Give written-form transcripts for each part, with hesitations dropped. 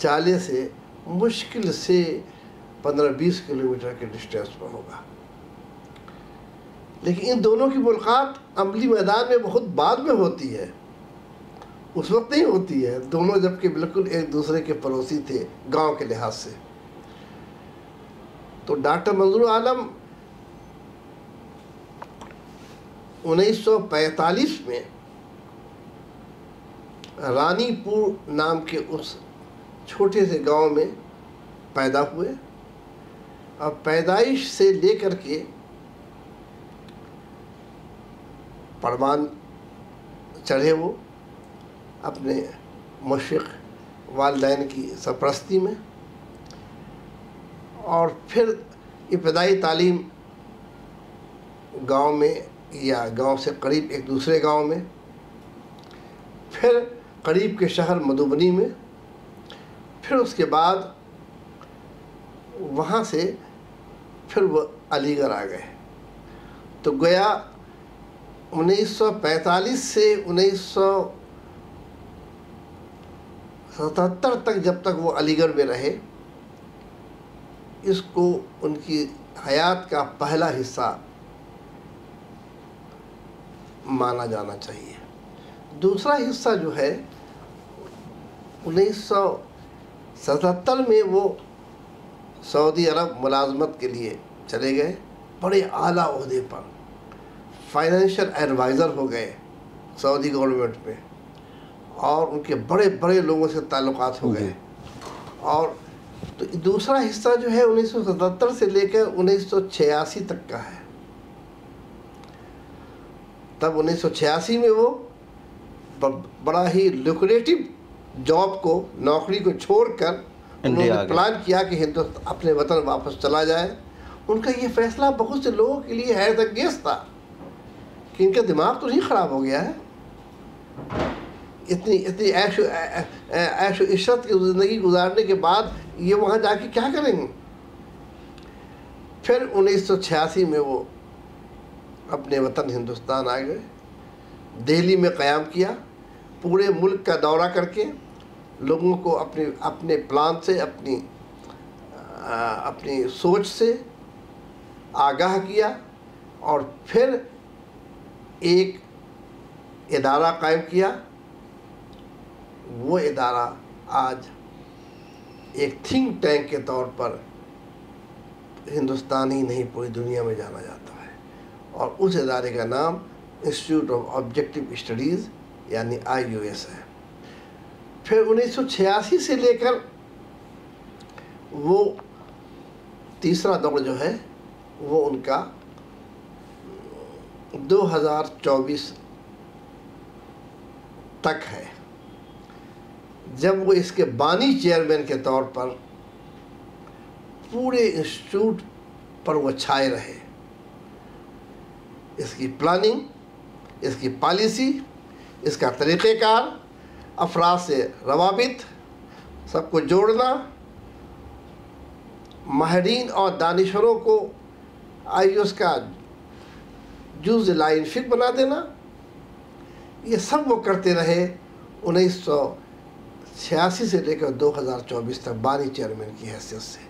جالے سے مشکل سے 15-20 کلومیٹر کے ڈسٹینس پر ہوگا. لیکن ان دونوں کی ملاقات عملی میدان میں بہت بعد میں ہوتی ہے، اس وقت نہیں ہوتی ہے. دونوں جبکہ بالکل ایک دوسرے کے پڑوسی تھے گاؤں کے لحاظ سے. تو ڈاکٹر منظور عالم 1945 میں رانی پور نام کے اس چھوٹے سے گاؤں میں پیدا ہوئے، اور پیدائش سے لے کر کے پروان چڑھے وہ اپنے مشفق والدین کی سرپرستی میں. اور پھر ابتدائی تعلیم گاؤں میں یا گاؤں سے قریب ایک دوسرے گاؤں میں، پھر قریب کے شہر مدھوبنی میں، پھر اس کے بعد وہاں سے پھر وہ علی گڑھ آ گئے. تو گویا 1945 سے 1977 تک جب تک وہ علی گڑھ میں رہے، اس کو ان کی حیات کا پہلا حصہ مانا جانا چاہیے. دوسرا حصہ جو ہے 1977 میں وہ سعودی عرب ملازمت کے لیے چلے گئے، بڑے اعلیٰ عہدے پر فائنینشیل ایڈوائزر ہو گئے سعودی گورنمنٹ میں، اور ان کے بڑے بڑے لوگوں سے تعلقات ہو گئے. اور تو دوسرا حصہ جو ہے 1977 سے لے کر 1986 تک کا ہے. تب 1986 میں وہ بڑا ہی لوکریٹو جاب کو، نوکری کو چھوڑ کر انہوں نے پلان کیا کہ ہندوستان اپنے وطن واپس چلا جائے. ان کا یہ فیصلہ بہت سے لوگوں کے لیے حیرت انگیز تھا کہ ان کا دماغ تو نہیں خراب ہو گیا ہے، اتنی عیش و عشرت کی زندگی گزارنے کے بعد یہ وہاں جا کے کیا کریں گے. پھر 1986 میں وہ اپنے وطن ہندوستان آ گئے، دہلی میں قیام کیا، پورے ملک کا دورہ کر کے لوگوں کو اپنے پلان سے، اپنی سوچ سے آگاہ کیا. اور پھر ایک ادارہ قائم کیا. وہ ادارہ آج ایک تھنک ٹینک کے طور پر ہندوستان ہی نہیں پوری دنیا میں جانا جاتا ہے، اور اس ادارے کا نام انسٹیٹیوٹ آف آبجیکٹو اسٹڈیز یعنی IOS ہے. پھر 1986 سے لے کر وہ تیسرا دور جو ہے وہ ان کا 2024 تک ہے، جب وہ اس کے بانی چیئرمین کے طور پر پورے انسٹیٹیوٹ پر وہ چھائے رہے. اس کی پلاننگ، اس کی پالیسی، اس کا طریقہ کار، افراد سے روابط، سب کو جوڑنا، ماہرین اور دانشوروں کو IOS کا جز لائن فک بنا دینا، یہ سب وہ کرتے رہے 1986 سے لے کر 2024 تک بانی چیئرمین کی حیثیت سے.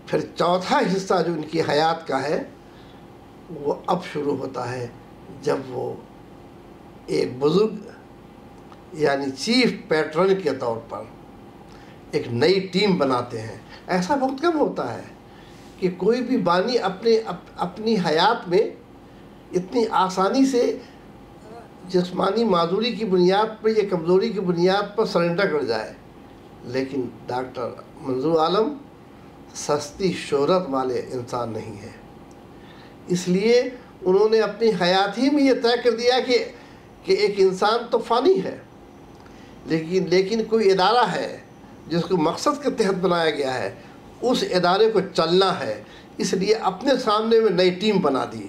پھر چوتھا حصہ جو ان کی حیات کا ہے وہ اب شروع ہوتا ہے جب وہ ایک بزرگ یعنی چیف پیٹرن کے طور پر ایک نئی ٹیم بناتے ہیں. ایسا وقت کم ہوتا ہے کہ کوئی بھی بانی اپنی حیات میں اتنی آسانی سے جسمانی معذوری کی بنیاد پر یا کمزوری کی بنیاد پر سرنڈر کر جائے. لیکن ڈاکٹر منظور عالم سستی شہرت والے انسان نہیں ہیں، اس لیے انہوں نے اپنی حیات ہی میں یہ طے کر دیا کہ ایک انسان تو فانی ہے، لیکن کوئی ادارہ ہے جس کو مقصد کے تحت بنایا گیا ہے، اس ادارے کو چلنا ہے. اس لیے اپنے سامنے میں نئی ٹیم بنا دی،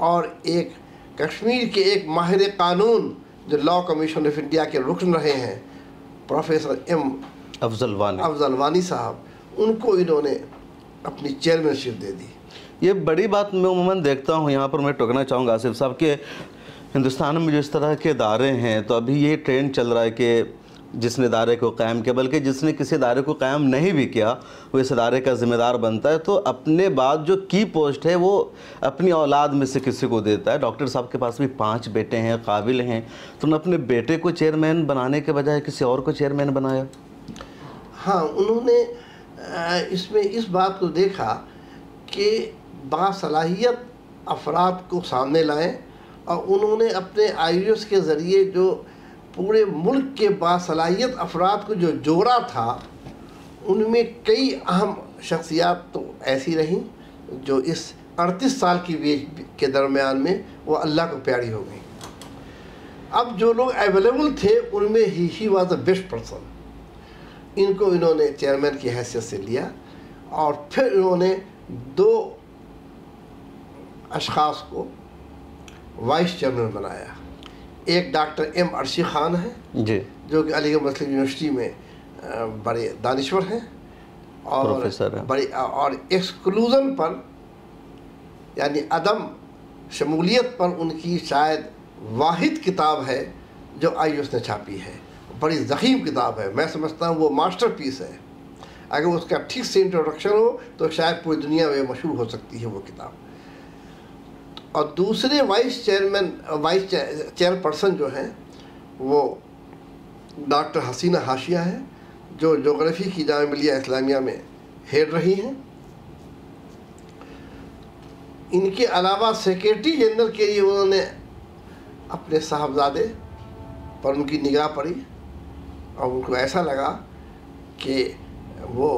اور ایک کشمیر کے ایک ماہر قانون جو لاء کمیشن آف انڈیا کے رکن رہے ہیں پروفیسر افضل وانی صاحب، ان کو انہوں نے اپنی چیئرمین شپ دے دی. یہ بڑی بات میں عموماً دیکھتا ہوں، یہاں پر میں ٹوکنا چاہوں گا آصف صاحب کہ ہندوستان میں جو اس طرح کے ادارے ہیں، تو ابھی یہ ٹرینڈ چل رہا ہے کہ جس نے ادارے کو قائم کیا، بلکہ جس نے کسی ادارے کو قائم نہیں بھی کیا وہ اس ادارے کا ذمہ دار بنتا ہے، تو اپنے بعد جو کی پوسٹ ہے وہ اپنی اولاد میں سے کسی کو دیتا ہے۔ ڈاکٹر صاحب کے پاس بھی 5 بیٹے ہیں، قابل ہیں، تو انہوں نے اپنے بیٹے کو چیئرمین بنانے کے بجائے کسی اور کو چیئرمین بنایا۔ ہاں، انہوں نے اس میں اس بات کو دیکھا کہ باصلاحیت افراد کو سامنے لائیں، اور انہوں نے اپنے IAS کے ذریعے جو پورے ملک کے باصلاحیت افراد کو جو جوڑا تھا، ان میں کئی اہم شخصیات تو ایسی رہیں جو اس 38 سال کی ایج کے درمیان میں وہ اللہ کو پیاری ہو گئیں۔ اب جو لوگ اویلیبل تھے ان میں ہی واز دا بیسٹ پرسن۔ ان کو انہوں نے چیئرمین کی حیثیت سے لیا، اور پھر انہوں نے 2 اشخاص کو وائس چیئرمین بنایا۔ ایک ڈاکٹر M عرشی خان ہیں جی، جو کہ علی گڑھ مسلم یونیورسٹی میں بڑے دانشور ہیں، اور پروفیسر ہیں، بڑی اور ایکسکلوژن پر یعنی عدم شمولیت پر ان کی شاید واحد کتاب ہے جو IAS نے چھاپی ہے۔ بڑی ضخیم کتاب ہے، میں سمجھتا ہوں وہ ماسٹر پیس ہے۔ اگر اس کا ٹھیک سے انٹروڈکشن ہو تو شاید پوری دنیا میں مشہور ہو سکتی ہے وہ کتاب۔ اور دوسرے وائس چیئر پرسن جو ہیں وہ ڈاکٹر حسینہ حاشیہ ہیں، جو جغرافی کی جامعہ ملیہ اسلامیہ میں ہیڈ رہی ہیں۔ ان کے علاوہ سیکریٹری جنرل کے لیے انہوں نے اپنے صاحبزادے پر ان کی نگاہ پڑی، اور ان کو ایسا لگا کہ وہ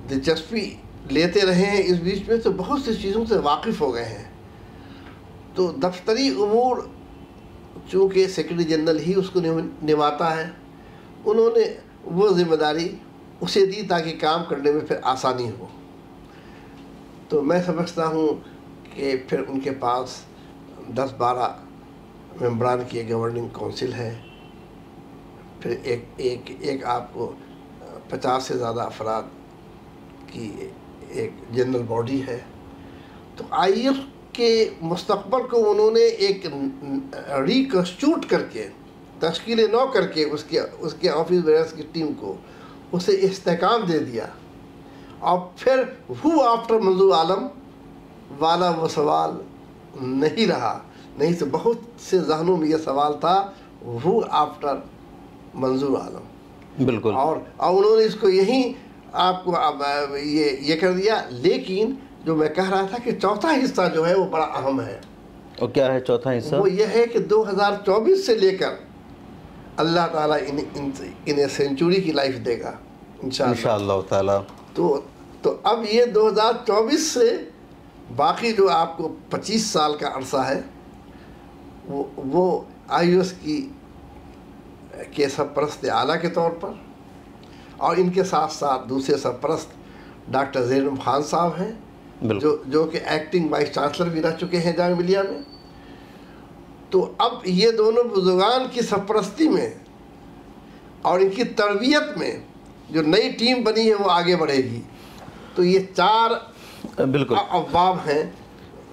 دلچسپی لیتے رہے ہیں اس بیچ میں، تو بہت سی چیزوں سے واقف ہو گئے ہیں۔ تو دفتری امور چونکہ سیکرٹری جنرل ہی اس کو نبھاتا ہے، انہوں نے وہ ذمہ داری اسے دی تاکہ کام کرنے میں پھر آسانی ہو۔ تو میں سمجھتا ہوں کہ پھر ان کے پاس 10-12 ممبران کی ایک گورننگ کونسل ہے، پھر ایک آپ کو 50 سے زیادہ افراد کی ایک جنرل باڈی ہے۔ تو IAS کے مستقبل کو انہوں نے ایک ریکنسٹیٹیوٹ کر کے، تشکیل نو کر کے اس کے آفس بیئرز کی ٹیم کو اسے استحکام دے دیا۔ اور پھر ہو آفٹر منظور عالم والا وہ سوال نہیں رہا، نہیں تو بہت سے ذہنوں میں یہ سوال تھا ہو آفٹر منظور عالم، بالکل، اور انہوں نے اس کو یہیں آپ کو یہ کر دیا۔ لیکن جو میں کہہ رہا تھا کہ چوتھا حصہ جو ہے وہ بڑا اہم ہے۔ اور کیا ہے چوتھا حصہ؟ وہ یہ ہے کہ 2024 سے لے کر اللہ تعالیٰ انہیں سینچوری کی لائف دے گا انشاءاللہ تعالیٰ۔ تو اب یہ 2024 سے باقی جو آپ کو 25 سال کا عرصہ ہے وہ IAS کے سرپرست اعلیٰ کے طور پر، اور ان کے ساتھ ساتھ دوسرے سرپرست ڈاکٹر زین خان صاحب ہیں، جو کہ ایکٹنگ وائس چانسلر بھی رہ چکے ہیں جامعہ ملیہ میں۔ تو اب یہ دونوں بزرگان کی سرپرستی میں اور ان کی تربیت میں جو نئی ٹیم بنی ہے وہ آگے بڑھے گی۔ تو یہ 4 بالکل ابواب ہیں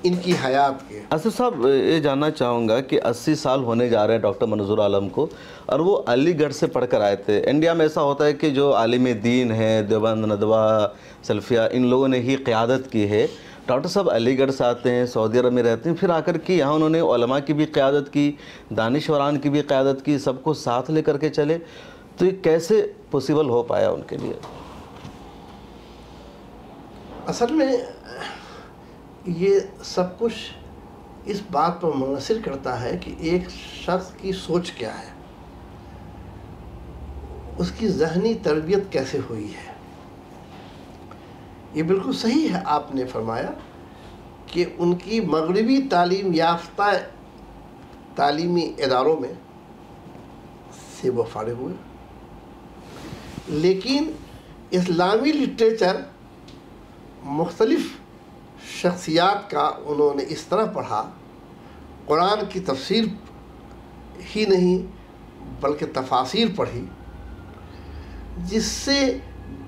ان کی حیات کے۔ اسد صاحب، یہ جاننا چاہوں گا کہ 80 سال ہونے جا رہے ہیں ڈاکٹر منظور عالم کو، اور وہ علی گڑھ سے پڑھ کر آئے تھے۔ انڈیا میں ایسا ہوتا ہے کہ جو عالم دین ہیں، دیوبند، ندوہ، سلفیہ، ان لوگوں نے ہی قیادت کی ہے۔ ڈاکٹر صاحب علی گڑھ سے آتے ہیں، سعودی عرب میں رہتے ہیں، پھر آ کر کے یہاں انہوں نے علماء کی بھی قیادت کی، دانشوران کی بھی قیادت کی، سب کو ساتھ لے کر کے چلے، تو یہ کیسے پوسیبل ہو پایا ان کے لیے؟ اصل میں یہ سب کچھ اس بات پر منحصر کرتا ہے کہ ایک شخص کی سوچ کیا ہے، اس کی ذہنی تربیت کیسے ہوئی ہے۔ یہ بالکل صحیح ہے آپ نے فرمایا کہ ان کی مغربی تعلیم یافتہ تعلیمی اداروں میں سے وہ فارغ ہوئے، لیکن اسلامی لٹریچر مختلف شخصیات کا انہوں نے اس طرح پڑھا، قرآن کی تفسیر ہی نہیں بلکہ تفاسیر پڑھی، جس سے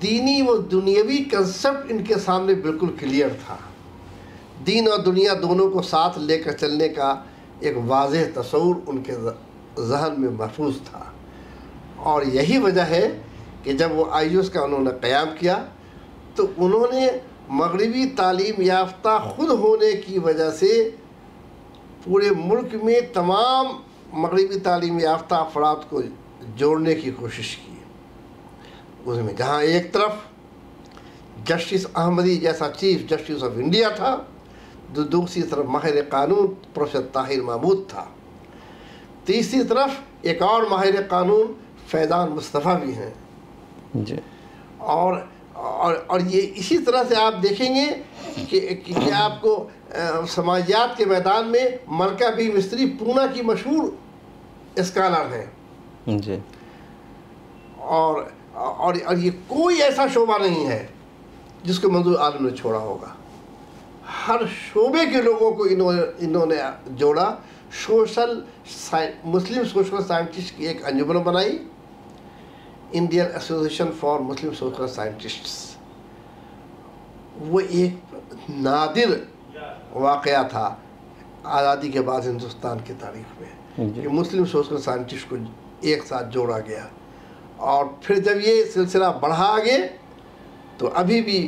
دینی و دنیاوی کنسپٹ ان کے سامنے بالکل کلیئر تھا۔ دین اور دنیا دونوں کو ساتھ لے کر چلنے کا ایک واضح تصور ان کے ذہن میں محفوظ تھا۔ اور یہی وجہ ہے کہ جب وہ آئیوس کا انہوں نے قیام کیا تو انہوں نے مغربی تعلیم یافتہ خود ہونے کی وجہ سے پورے ملک میں تمام مغربی تعلیم یافتہ افراد کو جوڑنے کی کوشش کی. اس میں جہاں ایک طرف جسٹس احمدی جیسا چیف جسٹس آف انڈیا تھا، دوسری طرف ماہر قانون پروفیسر طاہر محمود تھا، تیسری طرف ایک اور ماہر قانون فیضان مصطفیٰ بھی ہیں. جی. اور یہ اسی طرح سے آپ دیکھیں گے کہ آپ کو سماجیات کے میدان میں ملکہ بی مستری پونا کی مشہور اسکالر ہیں. جی. اور یہ کوئی ایسا شعبہ نہیں ہے جس کو منظور عالم نے چھوڑا ہوگا. ہر شعبے کے لوگوں کو انہوں نے جوڑا. مسلم سوشل سائنٹسٹ کی ایک انجمن بنائی، Indian association for Muslim social scientists. وہ ایک نادر واقعہ تھا آزادی کے بعد ہندوستان کی تاریخ میں کہ مسلم سوشل سائنٹسٹ کو ایک ساتھ جوڑا گیا. اور پھر جب یہ سلسلہ بڑھا آگے تو ابھی بھی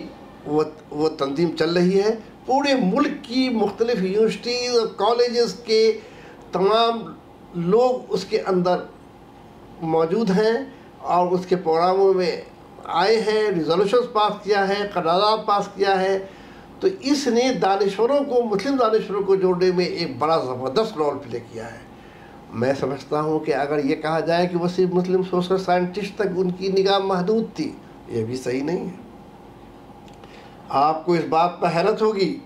وہ تنظیم چل رہی ہے. پورے ملک کی مختلف یونیورسٹیز اور کالجز کے تمام لوگ اس کے اندر موجود ہیں اور اس کے پروگراموں میں آئے ہیں، ریزولوشنز پاس کیا ہے، قرارداد پاس کیا ہے. تو اس نے دانشوروں کو، مسلم دانشوروں کو جوڑنے میں ایک بڑا زبردست رول پلے کیا ہے. میں سمجھتا ہوں کہ اگر یہ کہا جائے کہ وہ صرف مسلم سوشل سائنٹسٹ تک ان کی نگاہ محدود تھی، یہ بھی صحیح نہیں ہے. آپ کو اس بات پر حیرت ہوگی،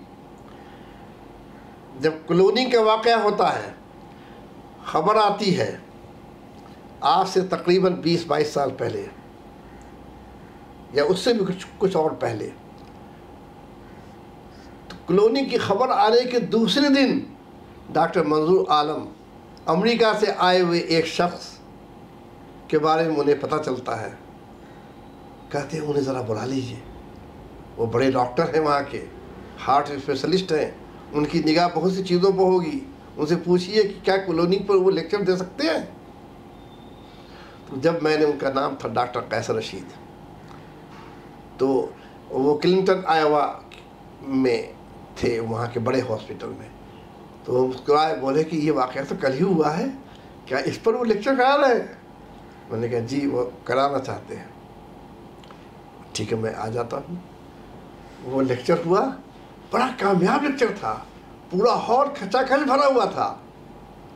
جب کلوننگ کا واقعہ ہوتا ہے، خبر آتی ہے آج سے تقریباً 20-22 سال پہلے یا اس سے بھی کچھ اور پہلے، تو کلوننگ کی خبر آنے کے دوسرے دن ڈاکٹر منظور عالم، امریکہ سے آئے ہوئے ایک شخص کے بارے میں انہیں پتہ چلتا ہے. کہتے ہیں انہیں ذرا بلا لیجیے، وہ بڑے ڈاکٹر ہیں وہاں کے، ہارٹ اسپیشلسٹ ہیں، ان کی نگاہ بہت سی چیزوں پر ہوگی، ان سے پوچھئے کہ کیا کلوننگ پر وہ لیکچر دے سکتے ہیں. تو جب میں نے، ان کا نام تھا ڈاکٹر قیصر رشید، تو وہ کلنٹن آئیوا میں تھے، وہاں کے بڑے ہاسپٹل میں. تو وہ مسکرائے، بولے کہ یہ واقعہ تو کل ہی ہوا ہے، کیا اس پر وہ لیکچر کرا رہے ہیں؟ میں نے کہا جی وہ کرانا چاہتے ہیں. ٹھیک ہے میں آ جاتا ہوں. وہ لیکچر ہوا، بڑا کامیاب لیکچر تھا، پورا ہال کھچا کھچ بھرا ہوا تھا.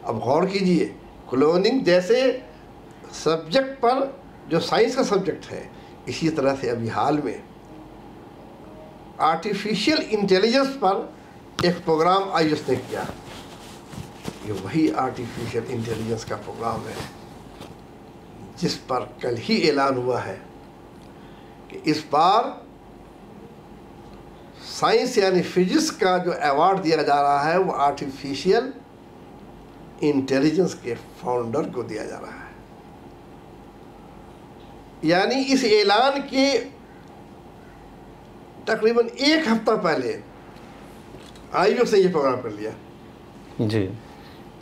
اب غور کیجئے، کلوننگ جیسے سبجیکٹ پر جو سائنس کا سبجیکٹ ہے، اسی طرح سے ابھی حال میں آرٹیفیشیل انٹیلیجنس پر ایک پروگرام آئیوس نے کیا. یہ وہی آرٹیفیشیل انٹیلیجنس کا پروگرام ہے جس پر کل ہی اعلان ہوا ہے کہ اس بار سائنس یعنی فزکس کا جو ایوارڈ دیا جا رہا ہے وہ آرٹیفیشیل انٹیلیجنس کے فاؤنڈر کو دیا جا رہا ہے. یعنی اس اعلان کے تقریباً ایک ہفتہ پہلے آئیوس نے یہ پروگرام کر لیا. جی.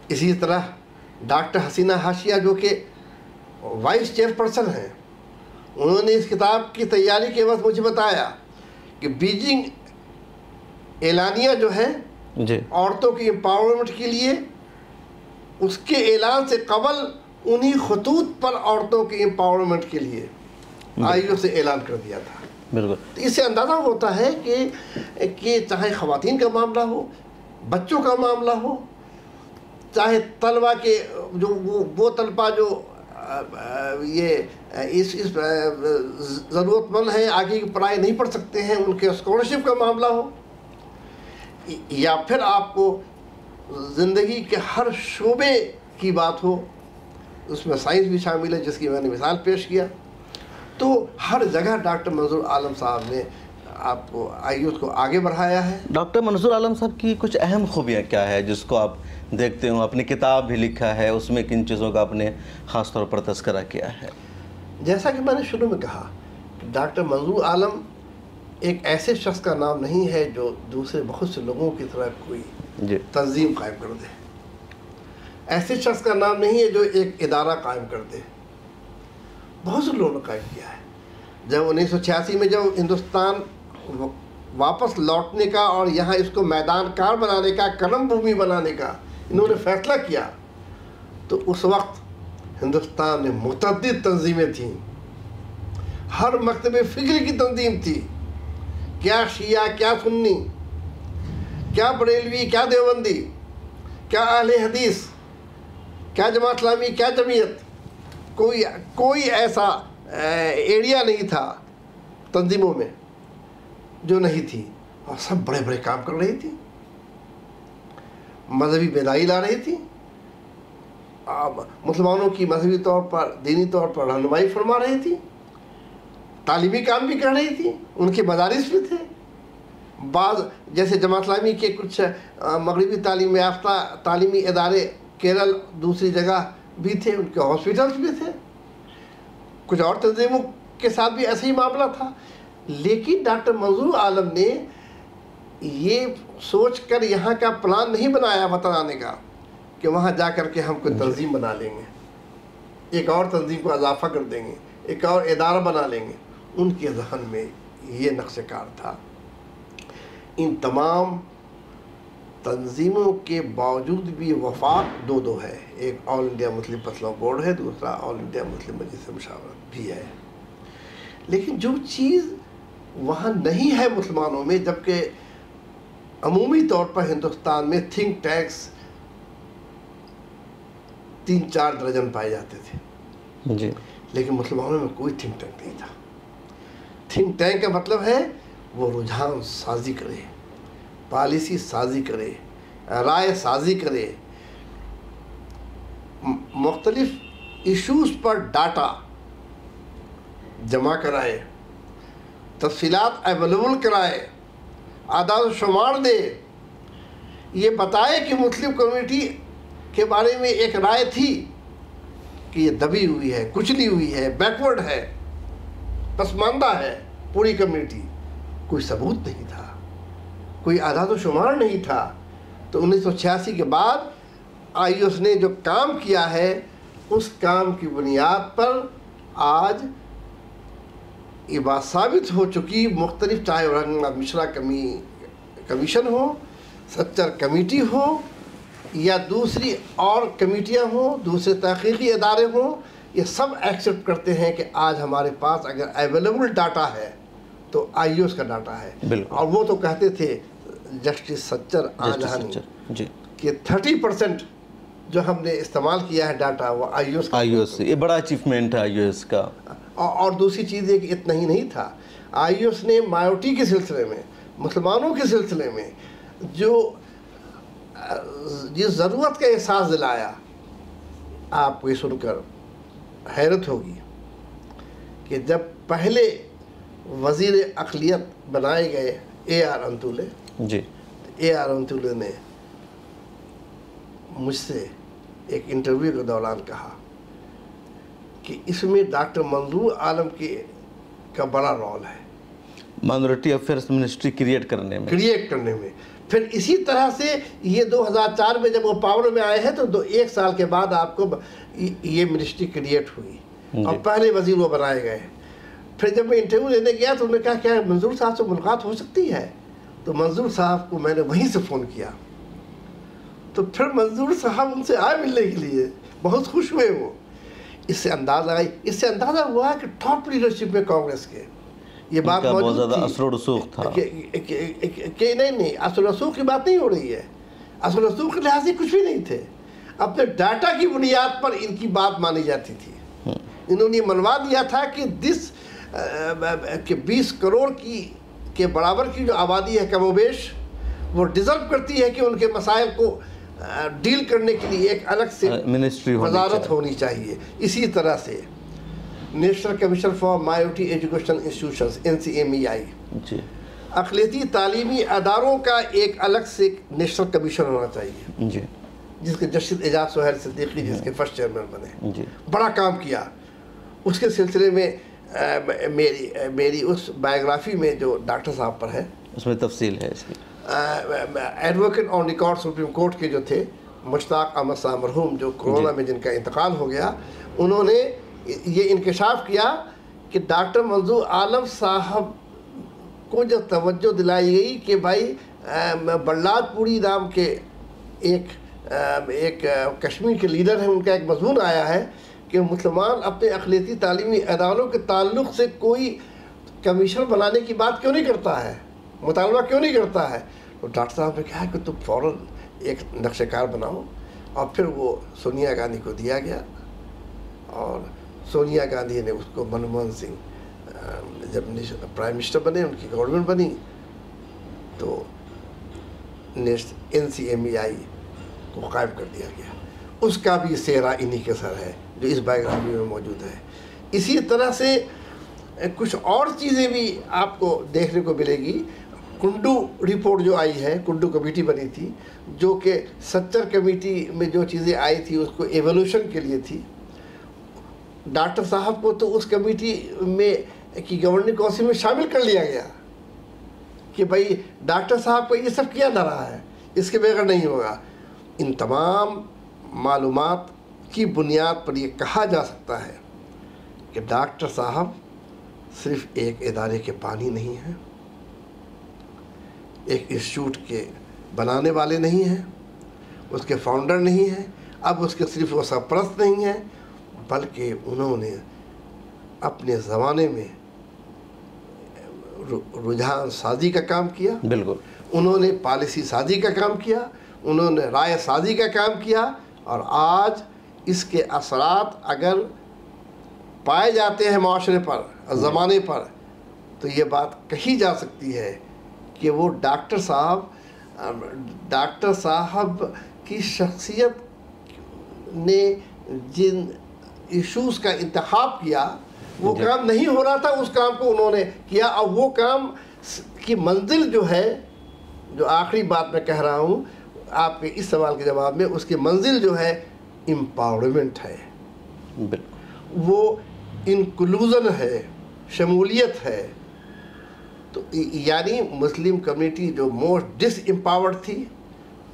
اسی طرح ڈاکٹر حسینہ حاشیہ جو کہ وائس چیئر پرسن ہیں، انہوں نے اس کتاب کی تیاری کے وقت مجھے بتایا کہ بیجنگ اعلانیہ جو ہے جی عورتوں کی امپاورمنٹ کے لیے، اس کے اعلان سے قبل انہی خطوط پر عورتوں کی امپاورمنٹ کے لیے آئیوس سے اعلان کر دیا تھا. بالکل. تو اس سے اندازہ ہوتا ہے کہ چاہے خواتین کا معاملہ ہو، بچوں کا معاملہ ہو، چاہے طلبہ کے جو وہ طلبہ جو یہ اس ضرورت مند ہیں، آگے کی پڑھائی نہیں پڑھ سکتے ہیں، ان کے اسکالرشپ کا معاملہ ہو، یا پھر آپ کو زندگی کے ہر شعبے کی بات ہو، اس میں سائنس بھی شامل ہے جس کی میں نے مثال پیش کیا. تو ہر جگہ ڈاکٹر منظور عالم صاحب نے آپ کو آئیوس کو آگے بڑھایا ہے. ڈاکٹر منظور عالم صاحب کی کچھ اہم خوبیاں کیا ہے جس کو آپ دیکھتے ہوں؟ اپنی کتاب بھی لکھا ہے، اس میں کن چیزوں کا آپ نے خاص طور پر تذکرہ کیا ہے؟ جیسا کہ میں نے شروع میں کہا، ڈاکٹر منظور عالم ایک ایسے شخص کا نام نہیں ہے جو دوسرے بہت سے لوگوں کی طرح کوئی تنظیم قائم کر دے. ایسے شخص کا نام نہیں ہے جو ایک ادارہ قائم کر دے. بہت سے لوگوں نے قائم کیا ہے. جب 1986 میں جب ہندوستان واپس لوٹنے کا اور یہاں اس کو میدان کار بنانے کا، کرم بھومی بنانے کا انہوں نے فیصلہ کیا، تو اس وقت ہندوستان میں متعدد تنظیمیں تھیں. ہر مکتب فکر کی تنظیم تھی، کیا شیعہ، کیا سنی، کیا بریلوی، کیا دیوبندی، کیا اہل حدیث، کیا جماعت اسلامی، کیا جمعیت. کوئی ایسا ایریا نہیں تھا تنظیموں میں جو نہیں تھی، اور سب بڑے بڑے کام کر رہی تھی، مذہبی بیداری لا رہی تھی، مسلمانوں کی مذہبی طور پر، دینی طور پر رہنمائی فرما رہی تھی، تعلیمی کام بھی کر رہی تھی. ان کے مدارس بھی تھے. بعض جیسے جماعت اسلامی کے کچھ مغربی تعلیم یافتہ تعلیمی ادارے کیرل دوسری جگہ بھی تھے، ان کے ہاسپٹلس بھی تھے. کچھ اور تنظیموں کے ساتھ بھی ایسا ہی معاملہ تھا. لیکن ڈاکٹر منظور عالم نے یہ سوچ کر یہاں کا پلان نہیں بنایا وطن آنے کا کہ وہاں جا کر کے ہم کوئی تنظیم بنا لیں گے، ایک اور تنظیم کو اضافہ کر دیں گے، ایک اور ادارہ بنا لیں گے. ان کے ذہن میں یہ نقش کار تھا. ان تمام تنظیموں کے باوجود بھی وفاق دو ہے. ایک آل انڈیا مسلم پسلو بورڈ ہے، دوسرا آل انڈیا مسلم مجلس مشاورت بھی ہے. لیکن جو چیز وہاں نہیں ہے مسلمانوں میں، جبکہ عمومی طور پر ہندوستان میں تھنک ٹینکس 3-4 درجن پائے جاتے تھے، جی، لیکن مسلمانوں میں کوئی تھنک ٹینک نہیں تھا. تھنک ٹینک کا مطلب ہے وہ رجحان سازی کرے، پالیسی سازی کرے، رائے سازی کرے، مختلف ایشوز پر ڈاٹا جمع کرائے، تفصیلات اویلیبل کرائے، اعداد و شمار دے، یہ بتائے کہ مسلم کمیونٹی کے بارے میں ایک رائے تھی کہ یہ دبی ہوئی ہے، کچلی ہوئی ہے، بیکورڈ ہے، پسماندہ ہے پوری کمیونٹی. کوئی ثبوت نہیں تھا، کوئی اعداد و شمار نہیں تھا. تو 1986 کے بعد آئی ایس نے جو کام کیا ہے، اس کام کی بنیاد پر آج یہ بات ثابت ہو چکی، مختلف چاہے رنگا مشرا کمیشن ہو، سچر کمیٹی ہو، یا دوسری اور کمیٹیاں ہوں، دوسرے تحقیقی ادارے ہوں، یہ سب ایکسیپٹ کرتے ہیں کہ آج ہمارے پاس اگر اویلیبل ڈاٹا ہے تو آئی ایس کا ڈاٹا ہے. اور وہ تو کہتے تھے جسٹس سچر آجہانی کہ 30% جو ہم نے استعمال کیا ہے ڈاٹا وہ آئی ایس سے. یہ بڑا اچیومنٹ ہے آئی ایس کا. اور دوسری چیز یہ کہ اتنا ہی نہیں تھا، آئی ایس نے مائنورٹی کے سلسلے میں، مسلمانوں کے سلسلے میں جو جس ضرورت کا احساس دلایا، آپ کو یہ سن کر حیرت ہوگی کہ جب پہلے وزیر اقلیت بنائے گئے اے آر انتولے، جی، اے آر انتولے نے مجھ سے ایک انٹرویو کے دوران کہا کہ اس میں ڈاکٹر منظور عالم کا بڑا رول ہے مائنورٹی افیئرس منسٹری کریٹ کرنے میں. پھر اسی طرح سے یہ 2004 میں جب وہ پاور میں آئے ہیں تو 1 سال کے بعد آپ کو یہ منسٹری کریٹ ہوئی اور پہلے وزیر وہ بنائے گئے. پھر جب میں انٹرویو لینے گیا تو انہوں نے کہا کیا منظور صاحب سے ملاقات ہو سکتی ہے؟ تو منظور صاحب کو میں نے وہیں سے فون کیا. تو پھر منظور صاحب ان سے آئے ملنے کے لیے، بہت خوش ہوئے وہ. اس سے اندازہ ہوا کہ ٹاپ لیڈرشپ میں کانگریس کے یہ بات موجود تھی، اثر و رسوخ تھا کہ نہیں اثر و رسوخ کی بات نہیں ہو رہی ہے، اثر و رسوخ کے لحاظ سے کچھ بھی نہیں تھے. اپنے ڈاٹا کی بنیاد پر ان کی بات مانی جاتی تھی. انہوں نے منوا دیا تھا کہ 20 کروڑ کے برابر کی جو آبادی ہے کم و بیش، وہ ڈیزرو کرتی ہے کہ ان کے مسائل کو ڈیل کرنے کے لیے ایک الگ سے وزارت ہونی چاہیے. اسی طرح سے national commission for minority education institutions NCMEI، اقلیتی تعلیمی اداروں کا ایک الگ سے نیشنل کمیشن ہونا چاہیے، جس کے جسٹس اعجاز سہیل صدیقی جس کے فرسٹ چیئرمین بنے. بڑا کام کیا. اس کے سلسلے میں میری اس بایوگرافی میں جو ڈاکٹر صاحب پر ہے اس میں تفصیل ہے. اس کی advocate on record supreme court کے جو تھے مشتاق احمد صاحب مرحوم، جو کورونا میں جن کا انتقال ہو گیا، انہوں نے یہ انکشاف کیا کہ ڈاکٹر منظور عالم صاحب کو جو توجہ دلائی گئی کہ بھائی بلرات پوری نام کے ایک کشمیر کے لیڈر ہیں، ان کا ایک مضمون آیا ہے کہ مسلمان اپنے اقلیتی تعلیمی اداروں کے تعلق سے کوئی کمیشن بنانے کی بات کیوں نہیں کرتا ہے، مطالبہ کیوں نہیں کرتا ہے. تو ڈاکٹر صاحب نے کہا کہ تم فوراً ایک نقشہ کار بناؤ، اور پھر وہ سونیا گاندھی کو دیا گیا، اور سونیا گاندھی نے اس کو منموہن سنگھ جب پرائم منسٹر بنے، ان کی گورنمنٹ بنی، تو NCMEI کو قائم کر دیا گیا. اس کا بھی سہرا انہی کے سر ہے جو اس بایوگرافی میں موجود ہے. اسی طرح سے کچھ اور چیزیں بھی آپ کو دیکھنے کو ملے گی. کنڈو رپورٹ جو آئی ہے، کنڈو کمیٹی بنی تھی جو کہ 70 کمیٹی میں جو چیزیں آئی تھی اس کو ایوولوشن کے لیے تھی. ڈاکٹر صاحب کو تو اس کمیٹی میں کی گورننگ کونسل میں شامل کر لیا گیا کہ بھائی ڈاکٹر صاحب کو یہ سب کیا جا رہا ہے، اس کے بغیر نہیں ہوگا. ان تمام معلومات کی بنیاد پر یہ کہا جا سکتا ہے کہ ڈاکٹر صاحب صرف ایک ادارے کے بانی نہیں ہیں، ایک انسٹیٹیوٹ کے بنانے والے نہیں ہیں، اس کے فاؤنڈر نہیں ہیں، اب اس کے صرف وہ سرپرست نہیں ہیں، بلکہ انہوں نے اپنے زمانے میں رجحان سازی کا کام کیا. بالکل. انہوں نے پالیسی سازی کا کام کیا، انہوں نے رائے سازی کا کام کیا، اور آج اس کے اثرات اگر پائے جاتے ہیں معاشرے پر، زمانے پر، تو یہ بات کہی جا سکتی ہے کہ وہ ڈاکٹر صاحب کی شخصیت نے جن ایشوز کا انتخاب کیا وہ کام نہیں ہو رہا تھا، اس کام کو انہوں نے کیا. اور وہ کام کی منزل جو ہے، جو آخری بات میں کہہ رہا ہوں آپ کے اس سوال کے جواب میں، اس کی منزل جو ہے امپاورمنٹ ہے، وہ انکلوژن ہے، شمولیت ہے. تو یعنی مسلم کمیونٹی جو موسٹ ڈس امپاورڈ تھی،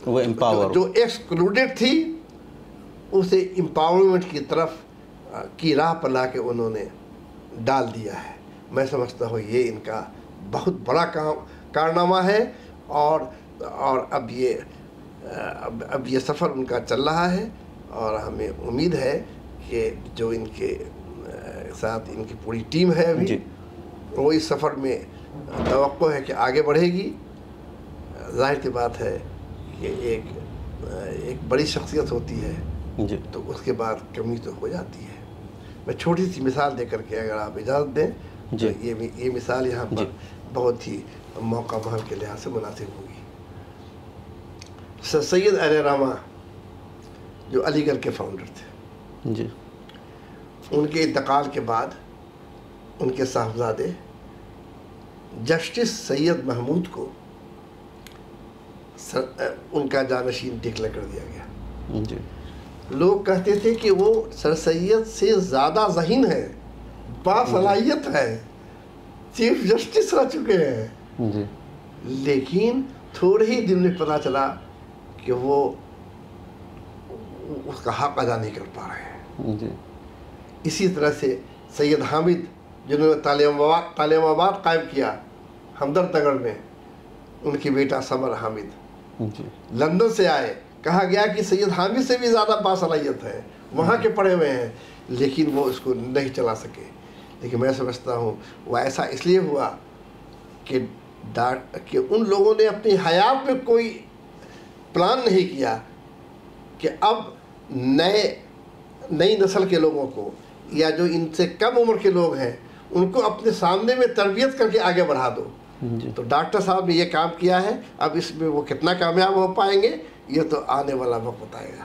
وہ امپاور، جو ایکسکلوڈیڈ تھی، اسے امپاورمنٹ کی طرف کی راہ پر لا کے انہوں نے ڈال دیا ہے. میں سمجھتا ہوں یہ ان کا بہت بڑا کارنامہ ہے، اور اب یہ سفر ان کا چل رہا ہے، اور ہمیں امید ہے کہ جو ان کے ساتھ ان کی پوری ٹیم ہے ابھی، وہ اس سفر میں توقع ہے کہ آگے بڑھے گی. ظاہر سی بات ہے کہ ایک بڑی شخصیت ہوتی ہے تو اس کے بعد کمی تو ہو جاتی ہے. میں چھوٹی سی مثال دے کر کے اگر آپ اجازت دیں تو یہ مثال یہاں پر بہت ہی موقع محل کے لحاظ سے مناسب ہوگی. سر سید علیہ رحمہ جو علی گڑھ کے فاؤنڈر تھے، ان کے انتقال کے بعد ان کے صاحبزادے جسٹس سید محمود کو ان کا جانشین ڈکلیئر کر دیا گیا. لوگ کہتے تھے کہ وہ سر سید سے زیادہ ذہین ہے، باصلاحیت ہے، چیف جسٹس رہ چکے ہیں. لیکن تھوڑے ہی دن میں پتہ چلا کہ وہ اس کا حق ادا نہیں کر پا رہے ہیں. اسی طرح سے سید حامد جنہوں نے تعلیم آباد قائم کیا ہمدرد نگر میں، ان کی بیٹا سمر حامد لندن سے آئے. کہا گیا کہ سید حامد سے بھی زیادہ باصلاحیت ہے، وہاں کے پڑھے ہوئے ہیں، لیکن وہ اس کو نہیں چلا سکے. لیکن میں سمجھتا ہوں وہ ایسا اس لیے ہوا کہ ان لوگوں نے اپنی حیات میں کوئی پلان نہیں کیا کہ اب نئی نسل کے لوگوں کو، یا جو ان سے کم عمر کے لوگ ہیں، ان کو اپنے سامنے میں تربیت کر کے آگے بڑھا دو. تو ڈاکٹر صاحب نے یہ کام کیا ہے. اب اس میں وہ کتنا کامیاب ہو پائیں گے یہ تو آنے والا وقت بتائے گا.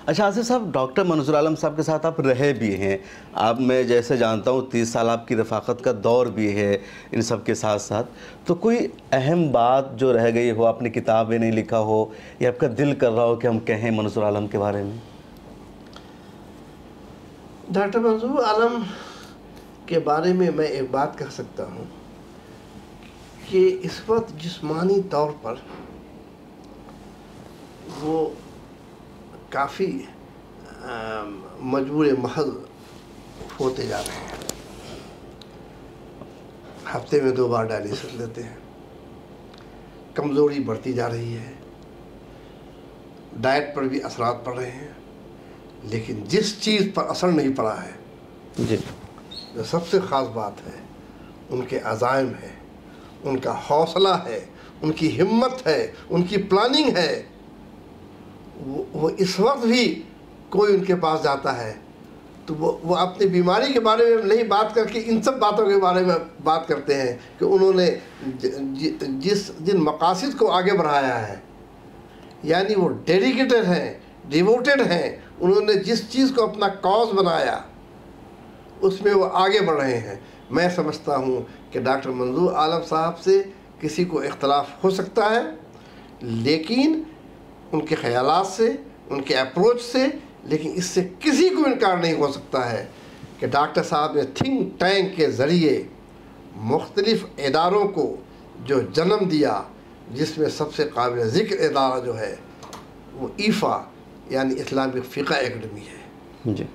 اچھا آصف صاحب، ڈاکٹر منظور عالم صاحب کے ساتھ آپ رہے بھی ہیں. آپ میں جیسے جانتا ہوں 30 سال آپ کی رفاقت کا دور بھی ہے ان سب کے ساتھ ساتھ. تو کوئی اہم بات جو رہ گئی ہو، آپ نے کتاب میں نہیں لکھا ہو، یا آپ کا دل کر رہا ہو کہ ہم کہیں منظور عالم کے بارے میں؟ ڈاکٹر منظور عالم کے بارے میں ایک بات کہہ سکتا ہوں کہ اس وقت جسمانی طور پر وہ کافی مجبور محض ہوتے جا رہے ہیں، ہفتے میں 2 بار ڈائلیسس لیتے ہیں، کمزوری بڑھتی جا رہی ہے، ڈائٹ پر بھی اثرات پڑ رہے ہیں، لیکن جس چیز پر اثر نہیں پڑا ہے، جی، جو سب سے خاص بات ہے، ان کے عزائم ہے، ان کا حوصلہ ہے، ان کی ہمت ہے، ان کی پلاننگ ہے۔ وہ اس وقت بھی کوئی ان کے پاس جاتا ہے تو وہ اپنی بیماری کے بارے میں نہیں بات کر کے ان سب باتوں کے بارے میں بات کرتے ہیں کہ انہوں نے جن مقاصد کو آگے بڑھایا ہے، یعنی وہ ڈیڈیکیٹڈ ہیں، ڈیووٹڈ ہیں، انہوں نے جس چیز کو اپنا کاز بنایا اس میں وہ آگے بڑھ رہے ہیں۔ میں سمجھتا ہوں کہ ڈاکٹر منظور عالم صاحب سے کسی کو اختلاف ہو سکتا ہے، لیکن ان کے خیالات سے، ان کے اپروچ سے، لیکن اس سے کسی کو انکار نہیں ہو سکتا ہے کہ ڈاکٹر صاحب نے تھنک ٹینک کے ذریعے مختلف اداروں کو جو جنم دیا، جس میں سب سے قابل ذکر ادارہ جو ہے وہ ایفا یعنی اسلامک فقہ اکیڈمی ہے۔ جی،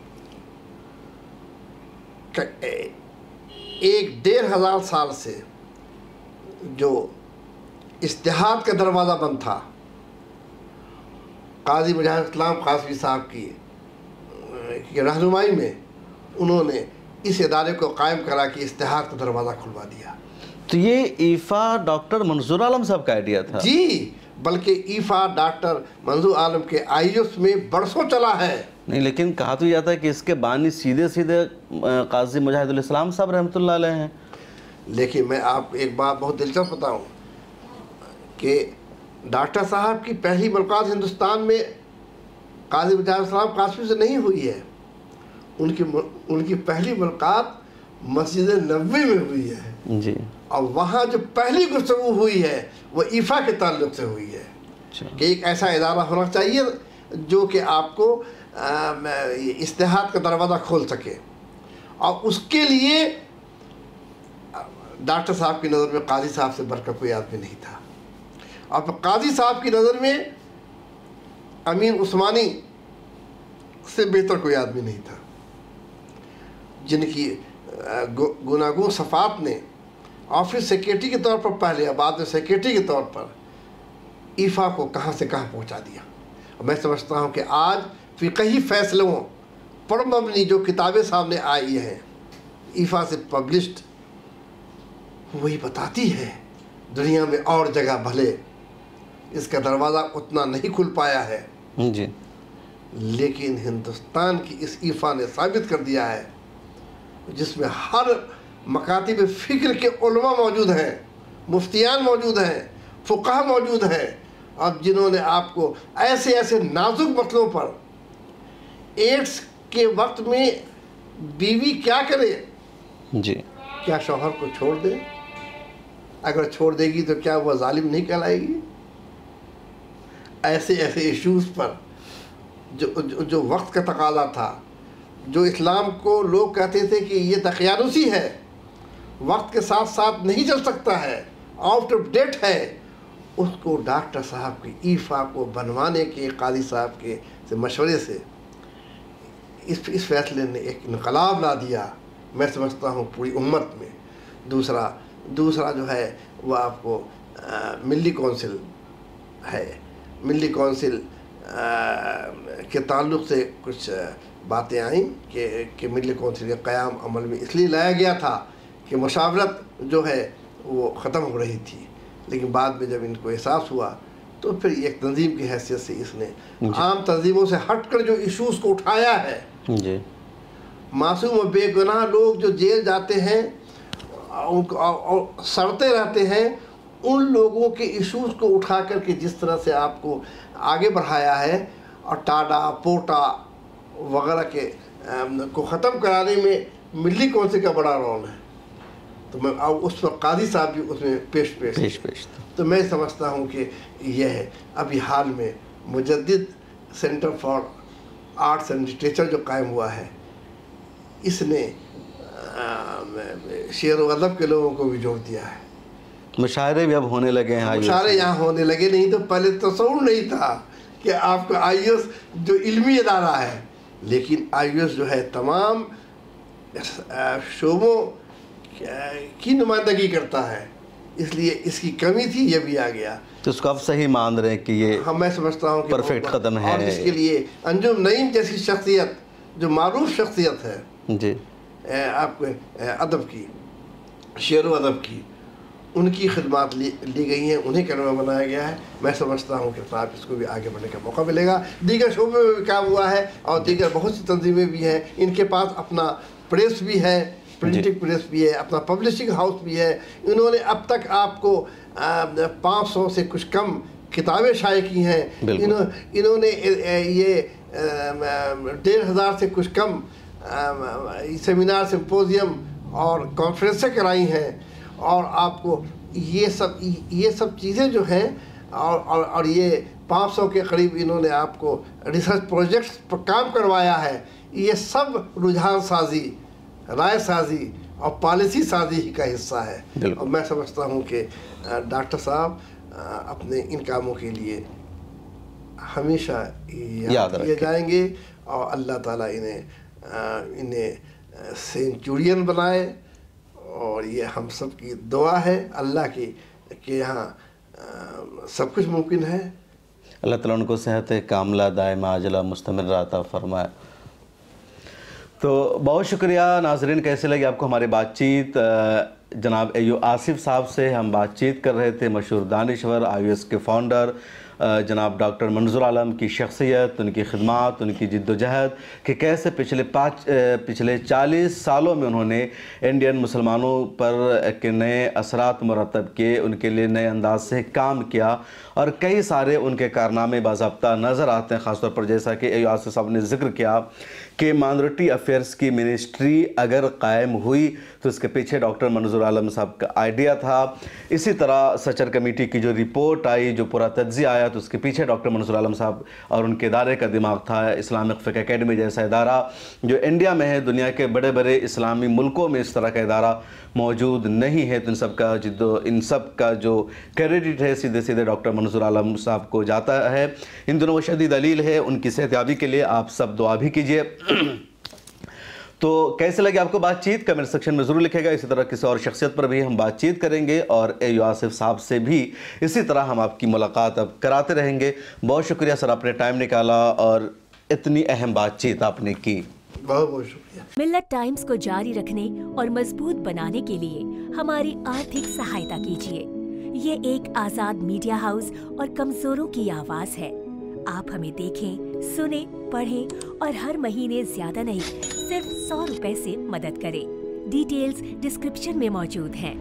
1,500 سال سے جو اجتہاد کا دروازہ بند تھا، قاضی مجاہد اسلام قاسمی صاحب کی رہنمائی میں انہوں نے اس ادارے کو قائم کرا کہ اجتہاد کا دروازہ کھلوا دیا۔ تو یہ ایفا ڈاکٹر منظور عالم صاحب کا آئیڈیا تھا؟ جی، بلکہ ایفا ڈاکٹر منظور عالم کے آئیوس میں برسوں چلا ہے۔ نہیں، لیکن کہا تو یہ تھا کہ اس کے بانی سیدھے قاضی مجاہد الاسلام صاحب رحمۃ اللہ علیہ ہیں۔ لیکن میں آپ کو ایک بات بہت دلچسپ بتاؤں کہ ڈاکٹر صاحب کی پہلی ملاقات ہندوستان میں قاضی مجاہد الاسلام قاسمی سے نہیں ہوئی ہے، ان کی پہلی ملاقات مسجد نبوی میں ہوئی ہے، جی، اور وہاں جو پہلی گفتگو ہوئی ہے وہ ایفا کے تعلق سے ہوئی ہے کہ ایک ایسا ادارہ ہونا چاہیے جو کہ آپ کو اجتہاد کا دروازہ کھول سکے، اور اس کے لیے ڈاکٹر صاحب کی نظر میں قاضی صاحب سے بڑھ کر کوئی آدمی نہیں تھا، اور قاضی صاحب کی نظر میں امین عثمانی سے بہتر کوئی آدمی نہیں تھا، جن کی گوناگون صفات نے آفس سیکریٹری کے طور پر پہلے اور بعد میں سیکریٹری کے طور پر ایفا کو کہاں سے کہاں پہنچا دیا۔ اور میں سمجھتا ہوں کہ آج فقہی فیصلوں پر مبنی جو کتابیں سامنے آئی ہیں ایفا سے پبلشڈ، وہی بتاتی ہے دنیا میں اور جگہ بھلے اس کا دروازہ اتنا نہیں کھل پایا ہے، جی، لیکن ہندوستان کی اس ایفا نے ثابت کر دیا ہے، جس میں ہر مکاتب فکر کے علماء موجود ہیں، مفتیان موجود ہیں، فقہ موجود ہیں، اور جنہوں نے آپ کو ایسے نازک مسئلوں پر، ایڈس کے وقت میں بیوی کیا کرے، جی، کیا شوہر کو چھوڑ دے، اگر چھوڑ دے گی تو کیا وہ ظالم نہیں کہلائے گی، ایسے ایشوز پر جو وقت کا تقاضا تھا، جو اسلام کو لوگ کہتے تھے کہ یہ دقیانوسی ہے، وقت کے ساتھ ساتھ نہیں چل سکتا ہے، آؤٹ آف ڈیٹ ہے، اس کو ڈاکٹر صاحب کی ایفا کو بنوانے کے قاضی صاحب کے مشورے سے اس فیصلے نے ایک انقلاب لا دیا، میں سمجھتا ہوں پوری امت میں۔ دوسرا جو ہے وہ آپ کو ملی کونسل ہے، ملی کونسل کے تعلق سے کچھ باتیں آئیں کہ ملی کونسل کا قیام عمل میں اس لیے لایا گیا تھا کہ مشاورت جو ہے وہ ختم ہو رہی تھی، لیکن بعد میں جب ان کو احساس ہوا تو پھر ایک تنظیم کی حیثیت سے اس نے عام تنظیموں سے ہٹ کر جو ایشوز کو اٹھایا ہے، جی، معصوم و بے گناہ لوگ جو جیل جاتے ہیں اور سڑتے رہتے ہیں، ان لوگوں کے ایشوز کو اٹھا کر کے جس طرح سے آپ کو آگے بڑھایا ہے، اور ٹاڈا پوٹا وغیرہ کے کو ختم کرانے میں ملی کونسل کا بڑا رول ہے، تو میں اس پر قاضی صاحب بھی اس میں پیش تو میں سمجھتا ہوں کہ یہ ہے۔ ابھی حال میں مجدد centre for arts and literature جو قائم ہوا ہے، اس نے شعر و ادب کے لوگوں کو بھی جوڑ دیا ہے، مشاعرے بھی اب ہونے لگے ہیں، مشاعرے یہاں ہونے لگے، نہیں تو پہلے تصور نہیں تھا کہ آپ کا آئی ایس جو علمی ادارہ ہے، لیکن آئی ایس جو ہے تمام شعبوں کی نمائندگی کرتا ہے، اس لیے اس کی کمی تھی، یہ بھی آ گیا. تو اس کو آپ صحیح مان رہے ہیں کہ یہ ہاں میں سمجھتا ہوں کہ پرفیکٹ قدم ہے. اور اس کے لیے انجم نعیم جیسی شخصیت جو معروف شخصیت ہے جی آپ کو ادب کی، شعر و ادب کی، ان کی خدمات لی گئی ہیں، انہیں کیمرہ بنایا گیا ہے. میں سمجھتا ہوں کہ صاحب اس کو بھی آگے بڑھنے کا موقع ملے گا. دیگر شعبوں میں بھی کام ہوا ہے اور دیگر بہت سی تنظیمیں بھی ہیں. ان کے پاس اپنا پریس بھی ہے، پرنٹنگ پریس بھی ہے، اپنا پبلشنگ ہاؤس بھی ہے. انہوں نے اب تک آپ کو 500 سے کچھ کم کتابیں شائع کی ہیں. انہوں نے یہ 1500 سے کچھ کم سیمینار، سمپوزیم اور کانفرنسیں کرائی ہیں. اور آپ کو یہ سب چیزیں جو ہیں اور یہ 500 کے قریب انہوں نے آپ کو ریسرچ پروجیکٹس پر کام کروایا ہے. یہ سب رجحان سازی، رائے سازی اور پالیسی سازی ہی کا حصہ ہے. اور میں سمجھتا ہوں کہ ڈاکٹر صاحب اپنے ان کاموں کے لیے ہمیشہ یاد کیے جائیں گے اور اللہ تعالیٰ انہیں سینچورین بنائے. اور یہ ہم سب کی دعا ہے اللہ کی کہ یہاں سب کچھ ممکن ہے. اللہ تعالیٰ ان کو صحت کاملہ دائمہ عاجلہ مستمر عطا فرمائے. تو بہت شکریہ ناظرین. کیسے لگی آپ کو ہماری بات چیت؟ جناب ایو آصف صاحب سے ہم بات چیت کر رہے تھے، مشہور دانشور، IOS کے فاؤنڈر جناب ڈاکٹر منظور عالم کی شخصیت، ان کی خدمات، ان کی جد و جہد کہ کیسے پچھلے 40 سالوں میں انہوں نے انڈین مسلمانوں پر ایک نئے اثرات مرتب کیے، ان کے لیے نئے انداز سے کام کیا اور کئی سارے ان کے کارنامے باضابطہ نظر آتے ہیں. خاص طور پر جیسا کہ ایو آصف صاحب نے ذکر کیا کہ مائنورٹی افیئرس کی منسٹری اگر قائم ہوئی تو اس کے پیچھے ڈاکٹر منظور عالم صاحب کا آئیڈیا تھا. اسی طرح سچر کمیٹی کی جو رپورٹ آئی، جو پورا تجزیہ آیا، تو اس کے پیچھے ڈاکٹر منظور عالم صاحب اور ان کے ادارے کا دماغ تھا. اسلامک فقہ اکیڈمی جیسا ادارہ جو انڈیا میں ہے، دنیا کے بڑے بڑے اسلامی ملکوں میں اس طرح کا ادارہ موجود نہیں ہے. تو ان سب کا جو کریڈٹ ہے سیدھے ڈاکٹر منظور عالم صاحب کو جاتا ہے. ان دنوں وہ شدید علیل ہے، ان کی صحتیابی کے لیے آپ سب دعا بھی کیجیے. تو کیسے لگے آپ کو بات چیت؟ کمنٹ سیکشن میں ضرور لکھے گا. اسی طرح کسی اور شخصیت پر بھی ہم بات چیت کریں گے اور ایو آصف صاحب سے بھی اسی طرح ہم آپ کی ملاقات اب کراتے رہیں گے. بہت شکریہ سر، آپ نے ٹائم نکالا اور اتنی اہم بات چیت آپ نے کی. بہت بہت شکریہ. ملت ٹائمز کو جاری رکھنے اور مضبوط بنانے کے لیے ہماری آرتھک سہایتا کیجیے. یہ ایک آزاد میڈیا ہاؤس اور کمزوروں کی آواز ہے. آپ ہمیں دیکھیں، سنیں، پڑھیں اور ہر مہینے زیادہ نہیں صرف 100 روپے سے مدد کریں. ڈیٹیلز ڈسکرپشن میں موجود ہیں.